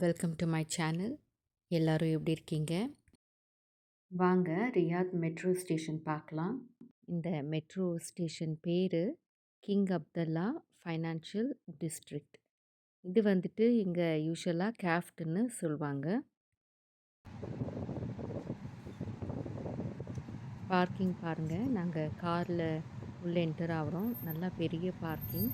Welcome to my channel. எல்லாரும் எப்படி இருக்கீங்க? வாங்க ரியாத் மெட்ரோ ஸ்டேஷன் பார்க்கலாம். இந்த மெட்ரோ ஸ்டேஷன் பேர் கிங் அப்துல்லா ஃபைனான்ஷியல் டிஸ்ட்ரிக்ட். இது வந்துட்டு இங்கே யூஷுவலாக கேஃப்ட்னு சொல்லுவாங்க. பார்க்கிங் பாருங்கள், நாங்கள் காரில் உள்ளே என்டர் ஆகிறோம். நல்லா பெரிய பார்க்கிங்.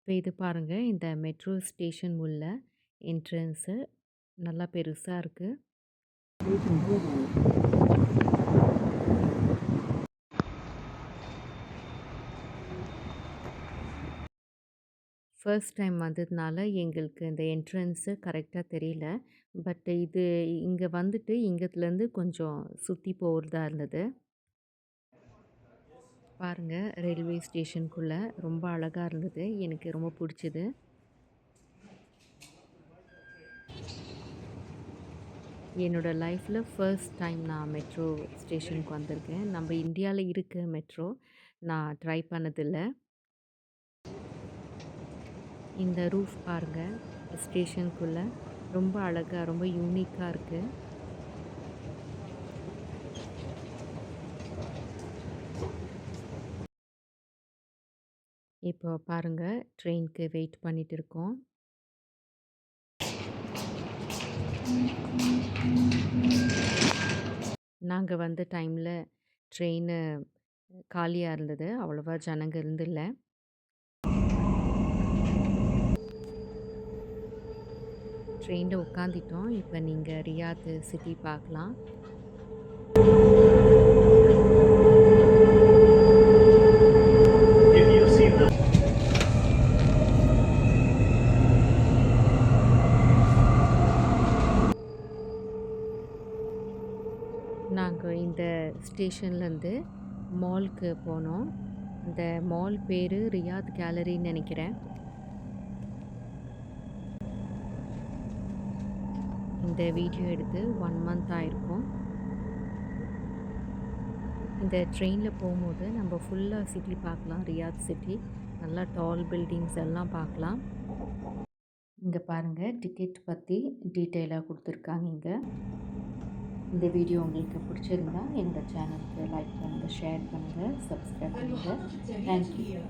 இப்போ இது பாருங்கள், இந்த மெட்ரோ ஸ்டேஷன் உள்ள என்ட்ரன்ஸு நல்லா பெருசாக இருக்குது. ஃபர்ஸ்ட் டைம் வந்ததுனால எங்களுக்கு இந்த என்ட்ரன்ஸு கரெக்டாக தெரியல. பட் இது இங்கே வந்துட்டு இங்கத்துலேருந்து கொஞ்சம் சுற்றி போகிறதா இருந்தது. பாருங்கள், ரயில்வே ஸ்டேஷனுக்குள்ளே ரொம்ப அழகாக இருந்தது. எனக்கு ரொம்ப பிடிச்சது. என்னோடய லைஃப்பில் ஃபர்ஸ்ட் டைம் நான் மெட்ரோ ஸ்டேஷனுக்கு வந்திருக்கேன். நம்ம இந்தியாவில் இருக்க மெட்ரோ நான் ட்ரை பண்ணதில்லை. இந்த ரூஃப் பாருங்கள், ஸ்டேஷனுக்குள்ளே ரொம்ப அழகாக ரொம்ப யூனிக்காக இருக்குது. இப்போ பாருங்கள், ட்ரெயினுக்கு வெயிட் பண்ணிட்டு இருக்கோம். நாங்கள் வந்த டைமில் ட்ரெயின் காலியாக இருந்தது. அவ்வளோவா ஜனங்க இருந்தில்ல. ட்ரெயினில் உட்காந்துட்டோம். இப்போ நீங்கள் ரியாத் சிட்டி பார்க்கலாம். நாங்கள் இந்த ஸ்டேஷன்லேருந்து மாலுக்கு போனோம். இந்த மால் பேர் ரியாத் கேலரின்னு நினைக்கிறேன். இந்த வீடியோ எடுத்து 1 மந்த் ஆயிருக்கும். இந்த ட்ரெயினில் போகும்போது நம்ம ஃபுல்லாக சிட்டி பார்க்கலாம். ரியாத் சிட்டி நல்லா டால் பில்டிங்ஸ் எல்லாம் பார்க்கலாம். இங்கே பாருங்கள், டிக்கெட் பற்றி டீட்டெயிலாக கொடுத்துருக்காங்க. இங்கே இந்த வீடியோ உங்களுக்கு பிடிச்சிருந்தா என்னோடய சேனலுக்கு லைக் பண்ணுங்கள், ஷேர் பண்ணுங்கள், சப்ஸ்கிரைப் பண்ணுங்கள். தேங்க்யூ.